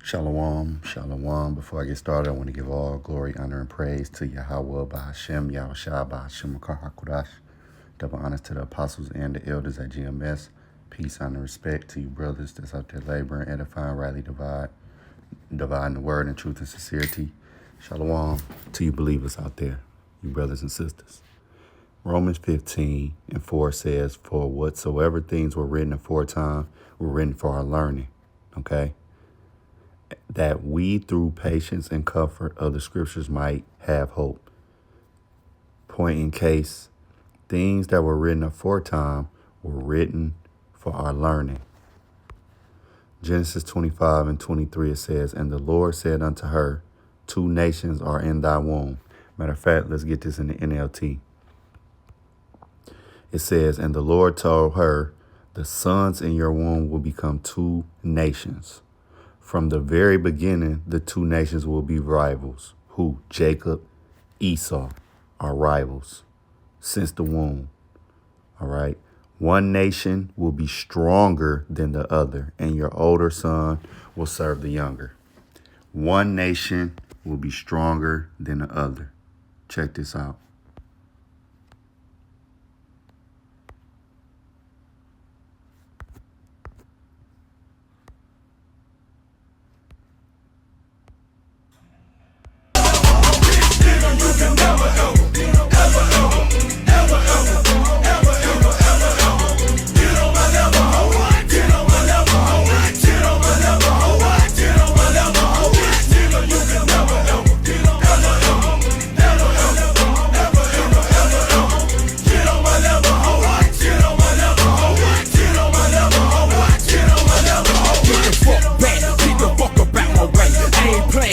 Shalom, shalom. Before I get started, I want to give all glory, honor, and praise to Yahweh, Bahashem, Yahushua, Bahashem, Makar HaKodash. Double honors to the apostles and the elders at GMS. Peace, honor, and respect to you brothers that's out there laboring, edifying, rightly dividing the word in truth and sincerity. Shalom to you believers out there, you brothers and sisters. Romans 15:4 says, "For whatsoever things were written aforetime were written for our learning," okay? That we through patience and comfort of the scriptures might have hope. Point in case, things that were written aforetime were written for our learning. Genesis 25:23 it says, "And the Lord said unto her, two nations are in thy womb." Matter of fact, let's get this in the NLT. It says, "And the Lord told her, the sons in your womb will become two nations. From the very beginning, the two nations will be rivals." Who? Jacob, Esau are rivals since the womb. All right. One nation will be stronger than the other, and your older son will serve the younger. One nation will be stronger than the other. Check this out.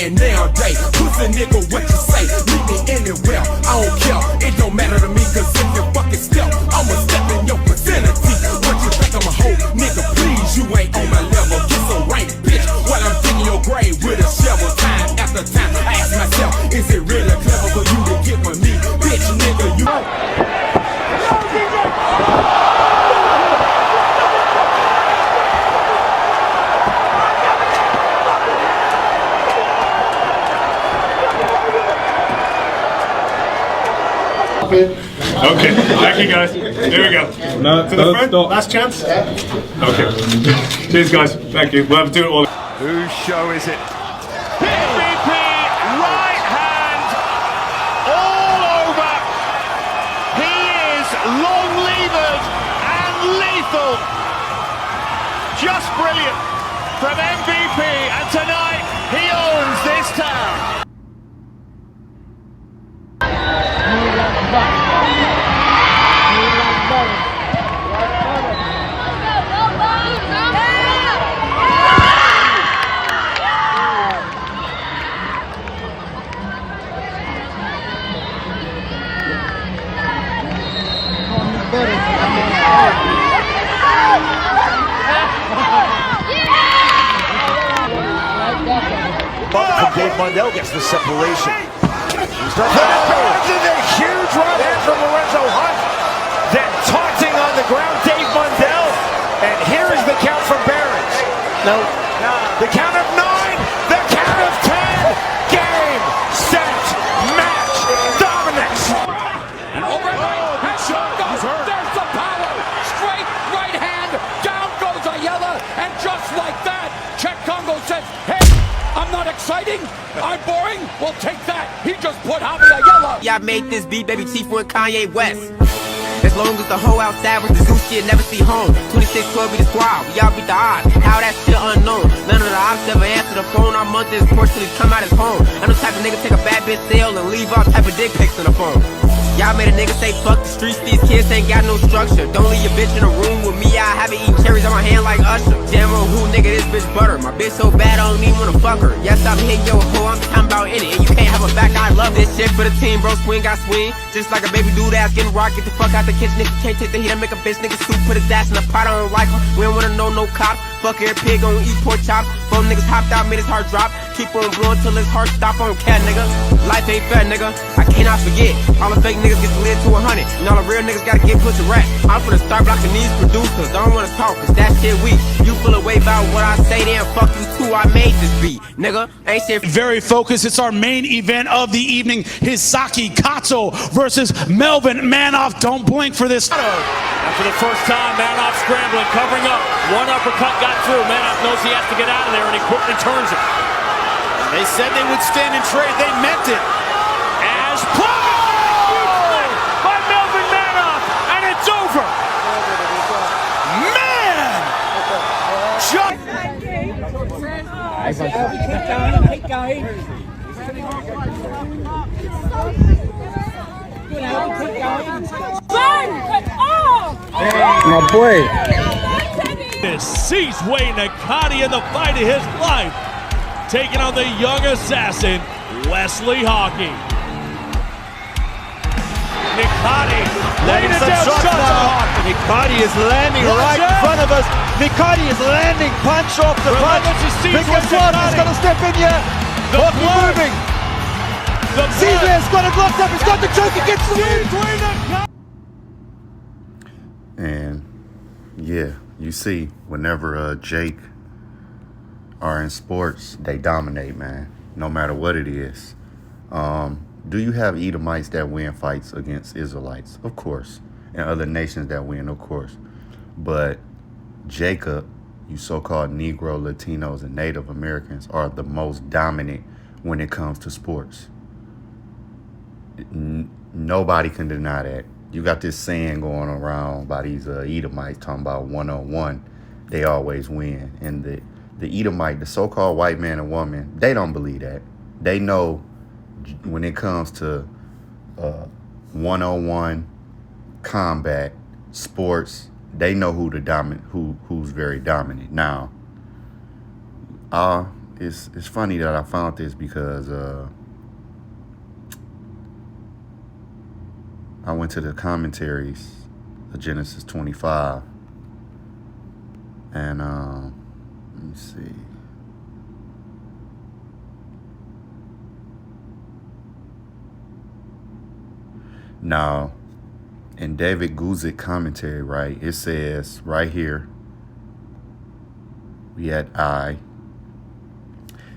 Nowadays, pussy nigga, what you say? Meet me anywhere, I don't care. It don't matter to me, cause if you fucking step, I'ma step in your vicinity. What you think I'm a hoe? Nigga, please, you ain't on my level. Get some rank, bitch, while I'm digging your grave with a shovel. Time after time, I ask myself, is it really clever for you to get with me? Bitch, nigga, you... Okay, thank you guys. Here we go. No, to the front, stop. Last chance. Okay. Cheers, guys. Thank you. We'll have to do it all. Whose show is it? MVP right hand all over. He is long-levered and lethal. Just brilliant from MVP, and tonight he owns this town. Dave Mundell gets the separation. A huge right hand from Lorenzo Hunt. Then taunting on the ground, Dave Mundell. And here is the count from Behrens. No. The count of 9. The count of 10. Game, set, match, Dominic's. And over and shot goes. There's the power. Straight right hand. Down goes Ayala. And just like that, Czech Congo says, hey, I'm not exciting. I'm boring. Well, take that. He just put Javi Ayala. Y'all made this beat, baby Chief and Kanye West. As long as the hoe outside was the zoo shit, never see home. 26-12 be the squad, we all beat the odds. How that shit unknown. None of the ops ever answer the phone. Our month is fortunately come out as home. I'm the type of nigga take a bad bitch sale and leave all type of dick pics on the phone. Y'all made a nigga say fuck the streets, these kids ain't got no structure. Don't leave your bitch in a room with me, I have it eating cherries on my hand like Usher. Damn on who, nigga, this bitch butter. My bitch so bad I don't even wanna fuck her. Yes, I'm hitting your hoe, I'm talking about in it. And you can't have a back, I love this shit for the team, bro. Swing, got swing. Just like a baby dude ass getting rocked, get the fuck out the kitchen. If you can't take the heat, I make a bitch nigga soup, put his ass in the pot, I don't like him. We don't wanna know no cops. Fuck every pig gon' eat pork chops. 4 niggas hopped out, made his heart drop. Keep on blowing till his heart stop on cat, nigga. Life ain't fair, nigga. I cannot forget. All the fake niggas get to live to 100. And all the real niggas gotta get put to rest. I'm finna start blocking these producers. I don't wanna talk, cause that shit weak. You feel away about what I say, then fuck you too. I made this beat, nigga. Ain't shit. Very focused. It's our main event of the evening. Hisaki Kato versus Melvin Manoff. Don't blink for this. And for the first time, Manoff scrambling, covering up. One uppercut got through. Manoff knows he has to get out of there, and he quickly turns it. They said they would stand and trade. They meant it. As pulled by Melvin Manoff, and it's over. Man! Just My boy. Sees Wayne Nakati in the fight of his life, taking on the young assassin, Wesley Hockey. Nakati laying it down shots on Hockey. Nakati is landing right in front of us. Nakati is landing punch off the punch. Because what? He's going to step in here. Hockey moving. Caesar's got it locked up. He's got the choke against the win. And yeah, you see, whenever Jake are in sports, they dominate, man. No matter what it is. Do you have Edomites that win fights against Israelites? Of course. And other nations that win, of course. But Jacob, you so-called Negro, Latinos, and Native Americans are the most dominant when it comes to sports. Nobody can deny that. You got this saying going around by these Edomites talking about one-on-one, they always win. And the Edomite, the so-called white man and woman, they don't believe that. They know when it comes to one-on-one combat, sports, they know who the who's very dominant. Now, it's funny that I found this because I went to the commentaries of Genesis 25, and let me see. Now, in David Guzik commentary, right, it says right here, we had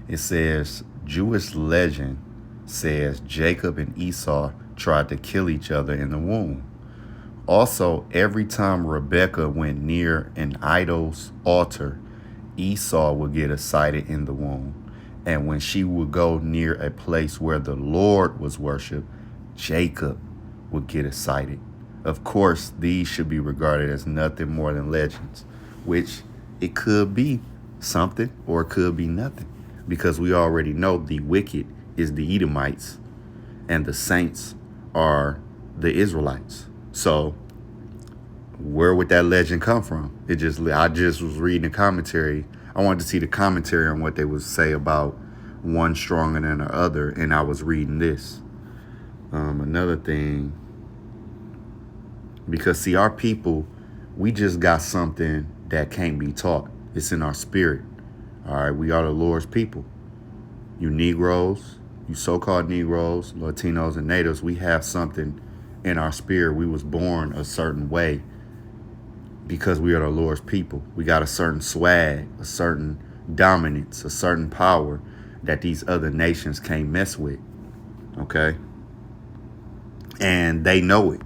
it says, Jewish legend says Jacob and Esau tried to kill each other in the womb. Also, every time Rebekah went near an idol's altar, Esau would get excited in the womb. And when she would go near a place where the Lord was worshipped, Jacob would get excited. Of course, these should be regarded as nothing more than legends, which it could be something or it could be nothing, because we already know the wicked is the Edomites and the saints are the Israelites. So where would that legend come from? I just was reading the commentary. I wanted to see the commentary on what they would say about one stronger than the other, and I was reading this. Another thing, because see, our people, we just got something that can't be taught. It's in our spirit. All right, we are the Lord's people. You Negroes, you so-called Negroes, Latinos, and Natives, we have something in our spirit. We was born a certain way because we are the Lord's people. We got a certain swag, a certain dominance, a certain power that these other nations can't mess with, okay? And they know it,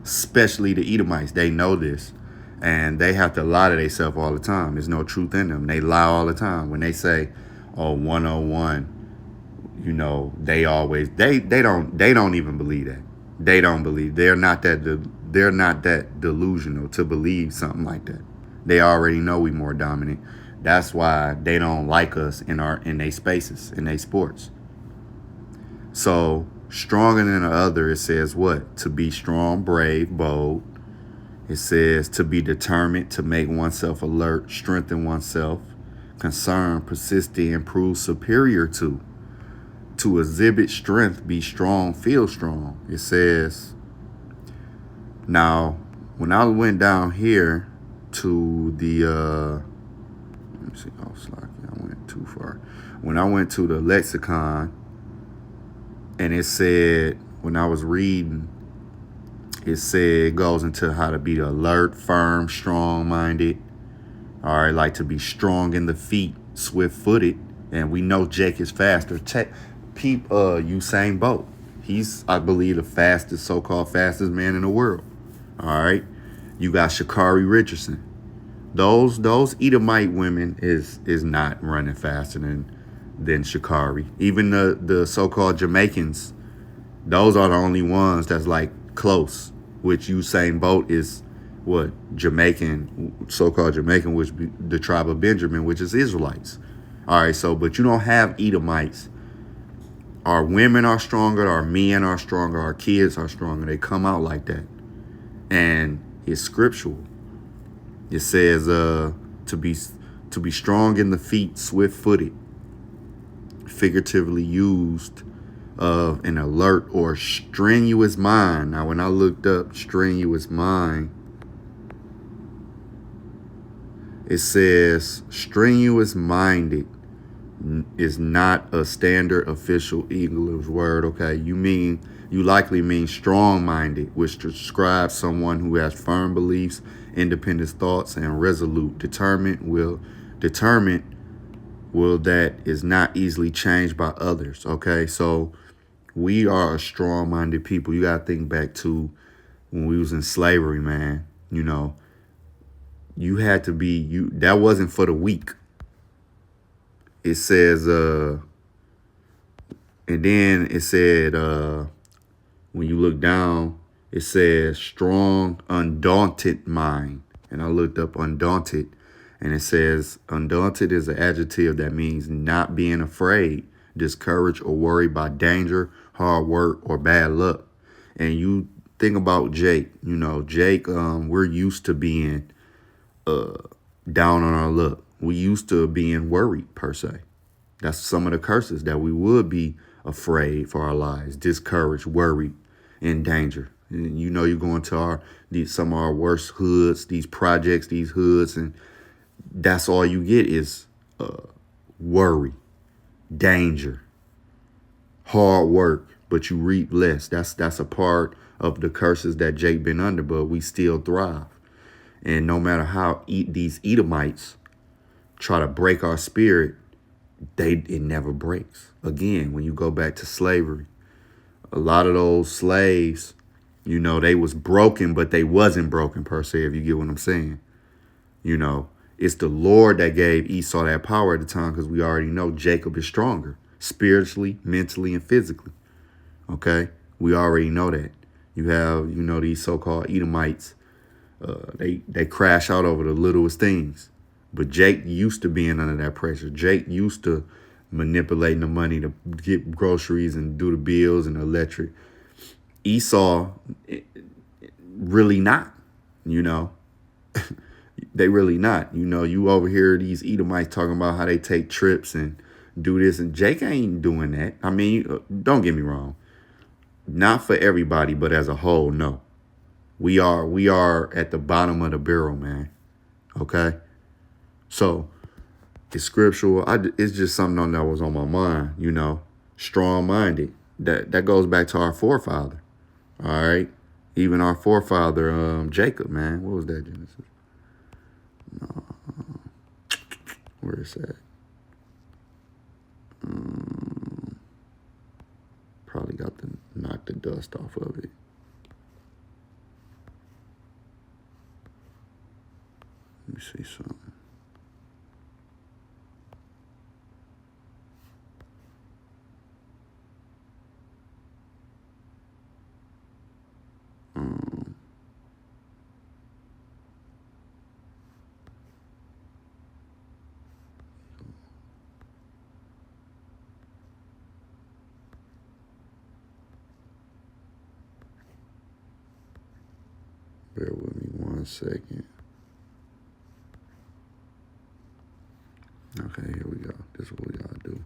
especially the Edomites. They know this, and they have to lie to themselves all the time. There's no truth in them. They lie all the time. When they say, oh, 101, you know, they always, they don't even believe that. They don't believe. They're not that delusional to believe something like that. They already know we more dominant. That's why they don't like us in their spaces, in their sports. So stronger than the other, it says what? To be strong, brave, bold. It says to be determined, to make oneself alert, strengthen oneself, concerned, persistent, and prove superior to exhibit strength, be strong, feel strong. It says, now, when I went down here to the, let me see, I went too far. when I went to the lexicon, and it said, when I was reading, it said it goes into how to be alert, firm, strong-minded. All right, like to be strong in the feet, swift-footed. And we know Jake is faster. Usain Bolt. He's, I believe, the fastest, so-called fastest man in the world. All right. You got Sha'Carri Richardson. Those Edomite women is not running faster than Sha'Carri. Even the so-called Jamaicans, those are the only ones that's like close. Which Usain Bolt is what? Jamaican, so-called Jamaican, which be the tribe of Benjamin, which is Israelites. All right, so, but you don't have Edomites. Our women are stronger, our men are stronger, our kids are stronger. They come out like that. And it's scriptural. It says to be strong in the feet, swift-footed, figuratively used of an alert or strenuous mind. Now, when I looked up strenuous mind, it says strenuous-minded is not a standard official English word. Okay, you likely mean strong-minded, which describes someone who has firm beliefs, independent thoughts, and resolute, determined will that is not easily changed by others. Okay, so we are a strong-minded people. You gotta think back to when we was in slavery, man. You know, you had to be that wasn't for the weak. It says, and then it said, when you look down, it says strong, undaunted mind. And I looked up undaunted, and it says undaunted is an adjective that means not being afraid, discouraged, or worried by danger, hard work, or bad luck. And you think about Jake, Jake, we're used to being down on our luck. We used to being worried, per se. That's some of the curses that we would be afraid for our lives, discouraged, worried, in danger. And you're going to some of our worst hoods, these projects, these hoods, and that's all you get is worry, danger, hard work, but you reap less. That's a part of the curses that Jake been under, but we still thrive. And no matter how these Edomites try to break our spirit, it never breaks. Again, when you go back to slavery, a lot of those slaves, they was broken, but they wasn't broken per se, if you get what I'm saying. It's the Lord that gave Esau that power at the time, because we already know Jacob is stronger spiritually, mentally, and physically. Okay? We already know that. You have, these so-called Edomites, they crash out over the littlest things. But Jake used to being under that pressure. Jake used to manipulating the money to get groceries and do the bills and the electric. Esau, really not, They really not. You over here, these Edomites talking about how they take trips and do this. And Jake ain't doing that. I mean, don't get me wrong. Not for everybody, but as a whole, no. We are at the bottom of the barrel, man. Okay? So, it's scriptural. It's just something that was on my mind, strong-minded. That goes back to our forefather, all right? Even our forefather, Jacob, man. What was that, Genesis? Where is that? Probably got to knock the dust off of it. Let me see something. Bear with me 1 second. Okay, here we go. This is what we gotta do.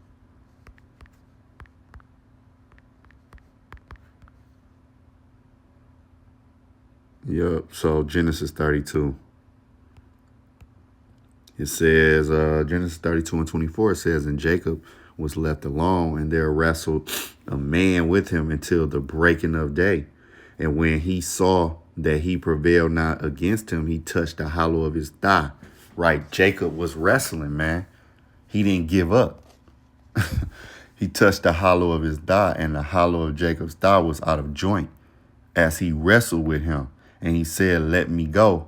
Yep, so Genesis 32. It says, Genesis 32 and 24, it says, and Jacob was left alone, and there wrestled a man with him until the breaking of day. And when he saw that he prevailed not against him, he touched the hollow of his thigh. Right, Jacob was wrestling, man. He didn't give up. He touched the hollow of his thigh, and the hollow of Jacob's thigh was out of joint as he wrestled with him. And he said, let me go,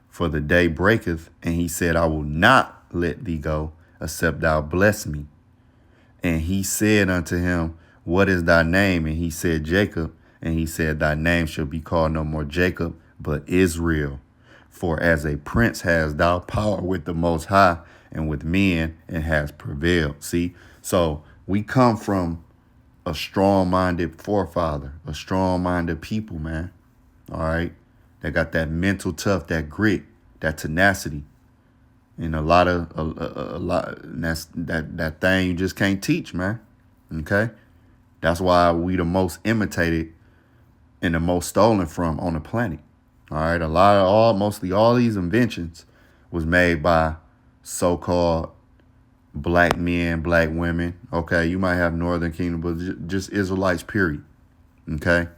for the day breaketh. And he said, I will not let thee go, except thou bless me. And he said unto him, what is thy name? And he said, Jacob. And he said, thy name shall be called no more Jacob, but Israel. For as a prince has thou power with the Most High, and with men, and has prevailed. See, so we come from a strong-minded forefather, a strong-minded people, man. All right, they got that mental tough, that grit, that tenacity, and a lot. And that's that thing you just can't teach, man. Okay, that's why we the most imitated and the most stolen from on the planet. All right, mostly all these inventions was made by so-called black men, black women. Okay, you might have Northern Kingdom, but just Israelites, period. Okay,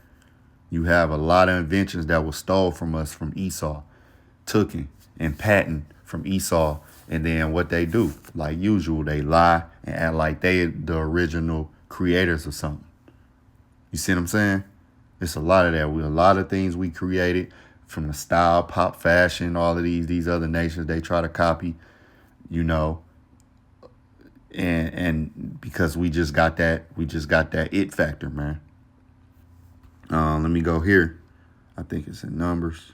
you have a lot of inventions that were stole from us from Esau, taken and patent from Esau, and then what they do, like usual, they lie and act like they the original creators of something. You see what I'm saying? It's a lot of that. A lot of things we created from the style, pop, fashion, all of these other nations they try to copy, you know. And because we just got that it factor, man. Let me go here. I think it's in Numbers.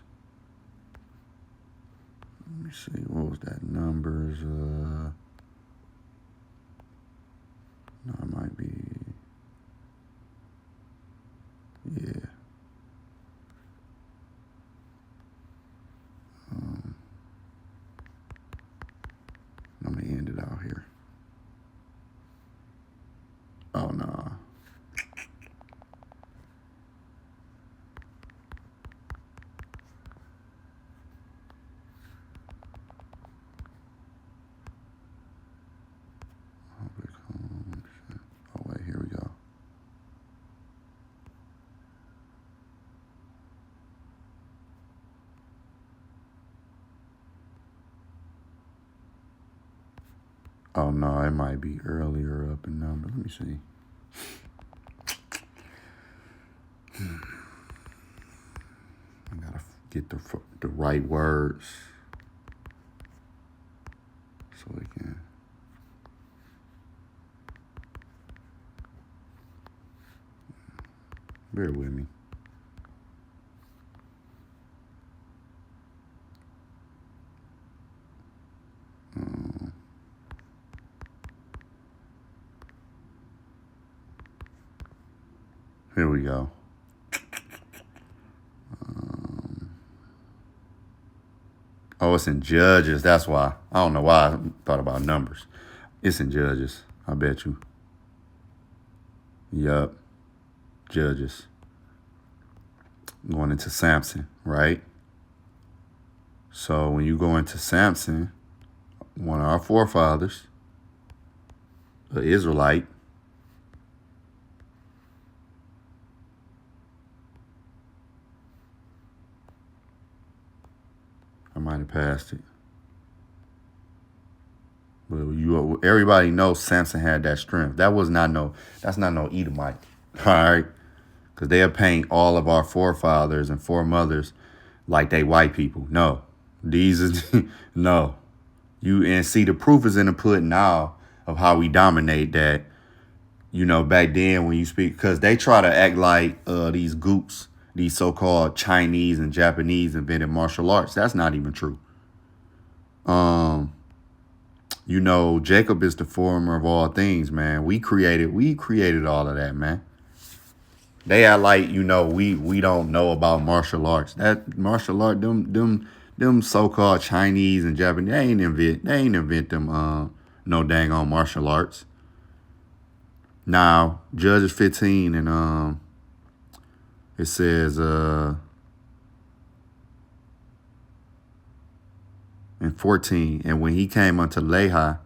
Let me see. What was that? Numbers. No, it might be. Yeah. I'm gonna end it out here. Oh no. Oh wait, here we go. Oh no, it might be earlier up in number. Let me see. I gotta get the right words so we can. Bear with me. Here we go. Oh, it's in Judges. That's why. I don't know why I thought about Numbers. It's in Judges. I bet you. Yup. Judges. Going into Samson, right? So when you go into Samson, one of our forefathers, an Israelite, I might have passed it. But everybody knows Samson had that strength. That's not no Edomite. All right? Because they'll paint all of our forefathers and foremothers like they white people. No. These is no. And see, the proof is in the pudding now of how we dominate that, you know, back then when you speak, because they try to act like these goops, these so-called Chinese and Japanese invented martial arts. That's not even true. You know, Jacob is the former of all things, man. We created all of that, man. They are like, you know, we don't know about martial arts. That martial art, them so-called Chinese and Japanese, they ain't invent them no dang on martial arts. Now, Judges 15 and it says in 14, and when he came unto Lehi,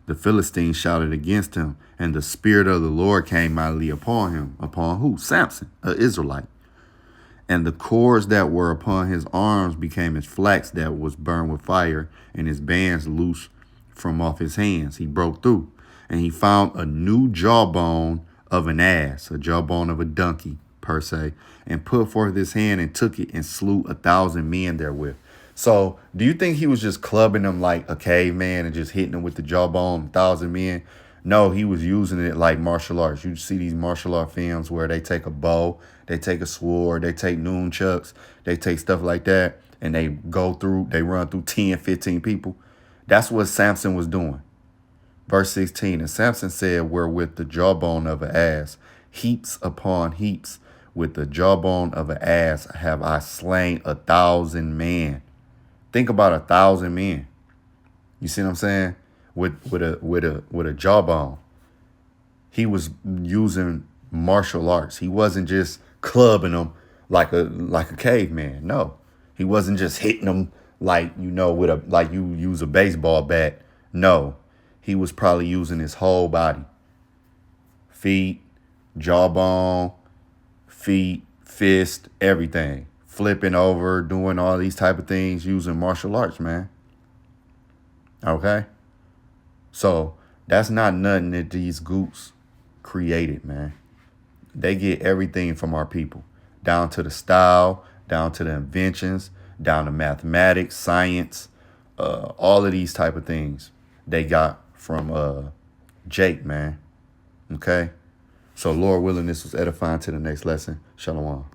the The Philistines shouted against him, and the Spirit of the Lord came mightily upon him. Upon who? Samson, an Israelite. And the cords that were upon his arms became as flax that was burned with fire, and his bands loosed from off his hands. He broke through, and he found a new jawbone of an ass, a jawbone of a donkey, per se, and put forth his hand and took it and slew 1,000 men therewith. So do you think he was just clubbing them like a caveman and just hitting them with the jawbone, 1,000 men? No, he was using it like martial arts. You see these martial art films where they take a bow, they take a sword, they take nunchucks, they take stuff like that, and they run through 10, 15 people. That's what Samson was doing. Verse 16, and Samson said, wherewith the jawbone of an ass, heaps upon heaps, with the jawbone of an ass have I slain 1,000 men. Think about 1,000 men. You see what I'm saying? With a jawbone. He was using martial arts. He wasn't just clubbing them like a caveman. No. He wasn't just hitting them like, like you use a baseball bat. No. He was probably using his whole body. Feet, jawbone, feet, fist, everything. Flipping over, doing all these type of things, using martial arts, man. Okay? So that's not nothing that these goops created, man. They get everything from our people, down to the style, down to the inventions, down to mathematics, science, all of these type of things they got from Jake, man. Okay? So Lord willing, this was edifying to the next lesson. Shalom.